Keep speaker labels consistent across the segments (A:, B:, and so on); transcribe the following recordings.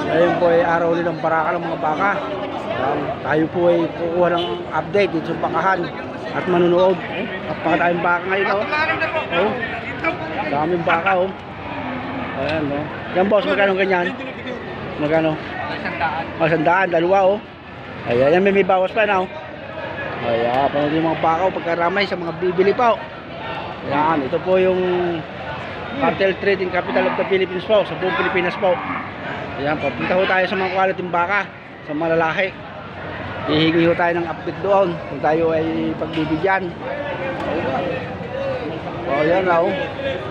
A: Ngayon po ay araw ulit ng baraka ng mga baka. Tayo po ay kukuha ng update dito sa bakahan at manunood. Napakadaming baka ngayon, oh. Oh. Daming baka, oh. Ayan, oh. Yan, boss, magkano ganyan? Magkano? 100. 100, dalawa, oh. Ayan, yan may bawas pa na, oh. Ayan, panood yung mga baka, oh, pagkaramay sa mga bibili pa, oh. Ayan, ito po yung Cattle Trading Capital of the Philippines po, sa buong Pilipinas po. Ayan, papunta ho tayo sa mga quality baka, sa malalaki. Hihingi ho tayo ng update doon kung tayo ay pagbibigyan. O, yan na, oh.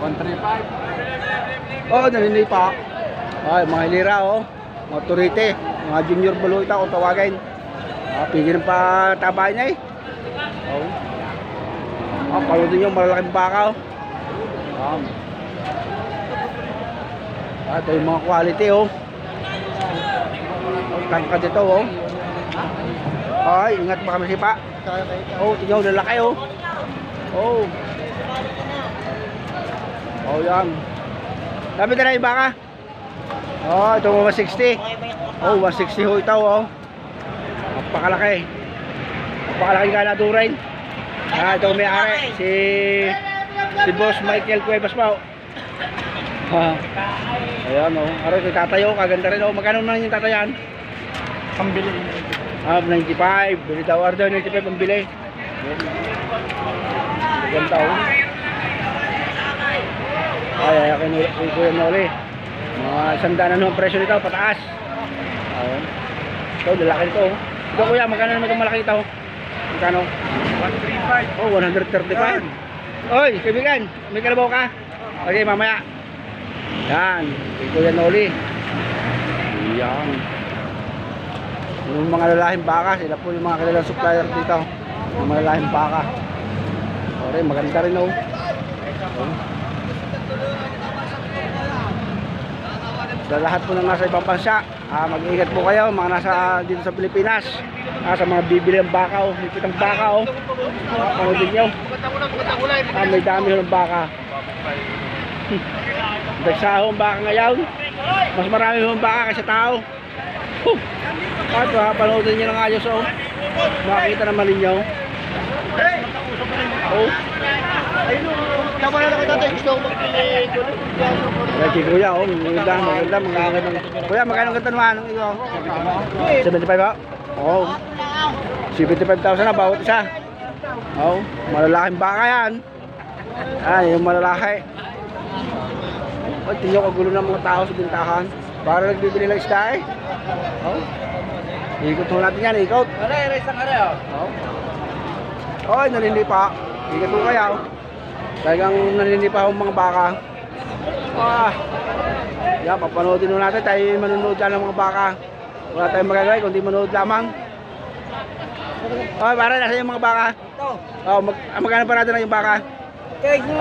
A: 135. Oh, naninay pa. Ay, mga hilira, oh. Mga turite, mga junior baluita kung tawagin. Pigil ng patabay niya, eh. Oh. Paludin yung malalaking baka, oh. Ito yung mga quality, oh. Tangkad ito, oh. Ay, ingat pa kami sipa. Oh, tingnan, lalaki, oh. Oh. Oh, yan. Dapat na yung baka. Oh, ito 160. Oh, 160 ho ito, oh. Napakalaki. Napakalaki ka na durin. Ito may-ari. Si Boss Michael Cuevas pa, oh. Ayan, oh. Aray, tatayo, kaganda rin, oh. Magkano naman yung tatayan? Pambili. 95. Bili daw, order 95 pambili. Maganda, oh. Ay, kay Kuya Noli. Mga 100 na naman presyo nito, pataas. Ayan. Ito, lalaki nito, oh. Ito, kuya, magkano naman itong malaki ito? Magkano? 135. Oh, 135. Oy, kaibigan, may kalabaw ka? Okay, mamaya. Yan, kay Kuya Noli. Yan. Yung mga lalaking baka, sila po yung mga kilalang supplier dito. Yung mga lalaking baka. Okay, maganda rin, oh. Sa lahat po ng nasa ibang bansa, mag-ingat po kayo, mga nasa dito sa Pilipinas. Sa mga bibili ng baka, oh. May kitang baka, oh. Panoodin nyo. May dami ng baka. Dagsaho ang baka ngayon. Mas marami ng baka kaysa tao. Panoodin nyo ng ayos, oh. Makikita naman ninyo. Oh. Tama na kita tayo. Gusto ko magpili. Kaya kuya, oh. Maganda. Kuya, magkano ganda naman? 75 ba? Oo. 75,000 na bawat isa. Oo. Malalaking baka yan. Yung malalaki. Tingnan ko gulo ng mga tao sa bintahan. Para nagbibili ng isda, eh. Oo. Ikot ho natin yan, ikot. Aray, isang aray, oh. Oo. Oy, naninipa. Ikot ho kaya, oh. Talagang naninipa ang mga baka. Yan, papanoodin ho natin. Tayo manunood dyan ng mga baka. Wala tayong magagawin, kundi manood lamang. Para nasa yung mga baka. Ito. Magkano pa natin yung baka?
B: Kaya yung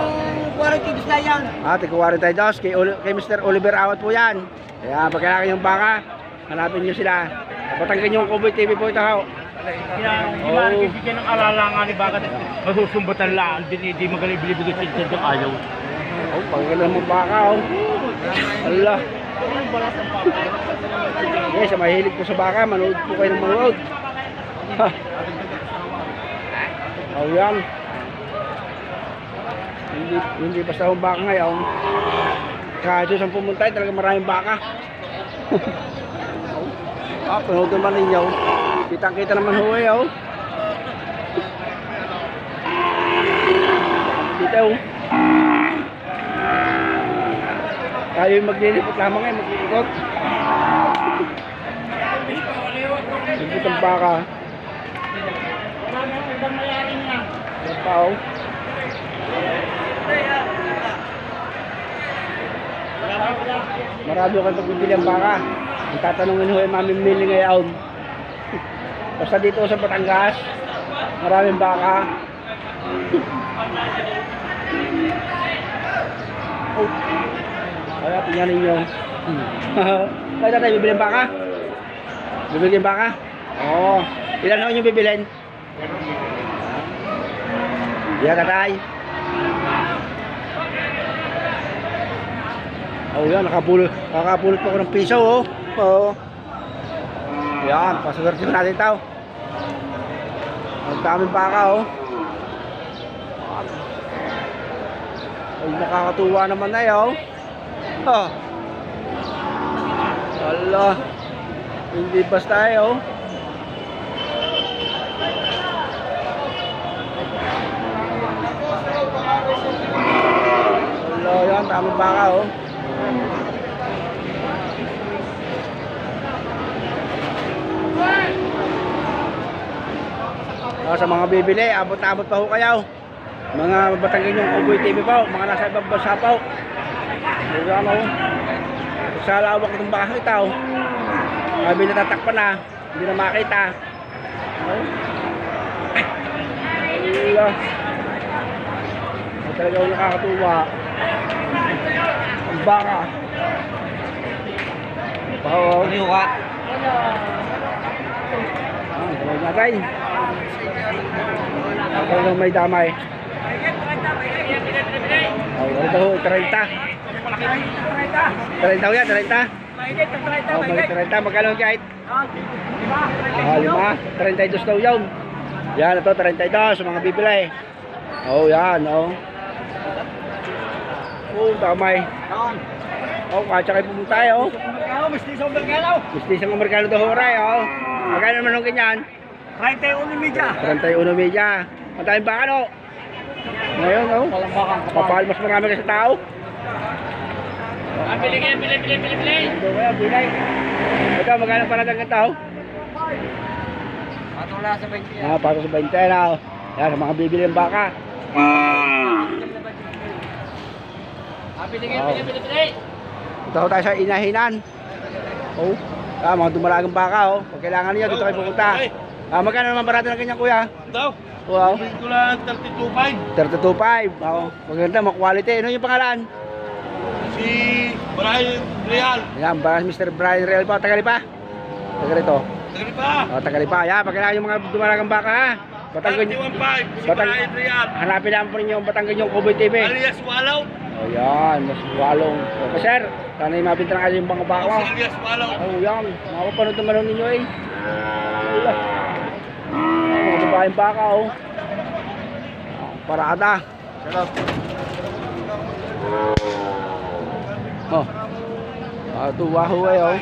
B: 40 na yan.
A: Tigwa rin tayo dos. Kay Mr. Oliver Awat po yan. Kaya pag kailangan yung baka, hanapin nyo sila. Patanggan yung Kuboy TV po ito, ho.
C: Hindi bigyan ng alalangan ni bakit masusumbatan lang. Hindi magaling bilibigay sa inyo ng ayaw.
A: Pagkailan mo baka, oh. Allah. Yes, sa mahilig po sa baka, manood po kayo ng manood. Yan. Hindi basta akong baka ngayon. Kahit sa pumunta, talaga maraming baka. Panood naman ninyo. Kita-kita naman huway, oh. Dito, oh. Tayo yung maglilipot lamang, eh. Mag-iikot. Sigit ang baka. Yan pa, oh. Marami ko kang bibili ang baka. Ang tatanungin ho ay mamimili ngayon. Basta dito sa Batangas, maraming baka. Oh. Kaya tingnan ninyo. Kaya tayo bibili ang baka? Bibili ang baka? Oo. Ilan ho yung bibilin? Iya katay. Oh yan, nakapulot pa ako ng piso, oh. Oo. Yan, paswerte natin ito. Ang daming baka, oh. Ay, nakakatuwa naman na yun, oh. Oh. Ala. Hindi basta, oh. Ala, yan, daming baka, oh. Sa mga bibili, abot-abot pa ho kayo. Mga Batangan yung Uboy TV po, mga nasa ibang bansa po. Ayan, oh. Sa lawak itong baka ito, oh. Sabi natatakpan na, hindi na makita. Oh. Wala. Talaga ako nakakatuwa. Ang baka. Oo.
B: Ano ka?
A: Dalawin natin. Talagang may damay. Oh, ito ho, 30. 30 ho yan, 30. Oh, balik 30. Magkano kahit? 5. 32 daw yun. Yan, ito, 32 sa mga bibili. Oh, yan, oh. Oh, damay. Oh, katsa kayo pumunta, oh.
B: Mistisong Bergalaw.
A: Mistisang Amerikano daw horay, oh. Magkano naman yung ganyan?
B: 31 media.
A: 31 media. Matayang baka, no? Ngayon, oh. Papahal mas marami kasi tao.
C: Bili.
A: Ito kaya, bilay. Ito, magkano para ng tao?
B: Patula sa 20 yan.
A: Para sa 20 na, oh. Yan, sa mga bibili ng baka.
C: Bili.
A: Ito tayo sa inahinan. Oh. Mga dumalagang baka, oh. Pag kailangan niyo, dito kayo pupunta. Magkano naman barato ng ganyan, kuya?
C: Daw.
A: Wow.
C: Ito lang 32.5.
A: 32.5. Oh. Maganda, quality. Ano yung pangalan?
C: Si Brian Real.
A: Yan, Mr. Brian Real pa. Tagali pa? Tagali to.
C: Tagali pa.
A: Oh, tagali pa. Yan, pag kailangan yung mga dumalagang baka, ha? Batangan nyo.
C: 31.5. Si Brian Real.
A: Hanapin lang po ninyo yung Batangan yung Uboy TV.
C: Alias Walaw.
A: Oh, yan. Mas walong. Okay, sir. Sana yung mabinta na kayo yung mga baka.
C: Si Alias Walaw.
A: Oh, yan. Makapanood naman ninyo, eh. Wala. Mga babaeng baka, oh. Parada.
C: Sarap.
A: Oh. Tuwa ho, eh, oh.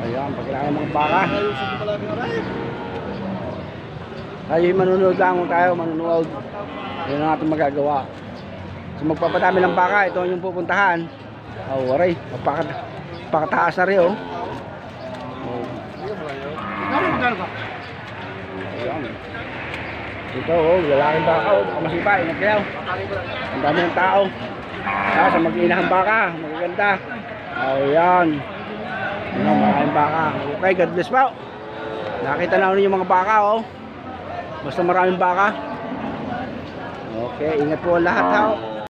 A: Ayan, pag kailangan mga baka. Tayo yung manunood lang tayo, manunood. Yun ang ating magagawa. So magpapadami ng baka, ito yung pupuntahan. Oh, waray, pakataas na rin, oh. Ayan. Ito, oh, lalaking baka, oh, kamasipa, ingat kayo. Ang dami ng tao. Sa mag-inahang baka, magaganda. Ayan. Ayan, maraming baka. Okay, God bless po. Nakita na ninyo yung mga baka, oh. Basta maraming baka. Okay, ingat po ang lahat, ha.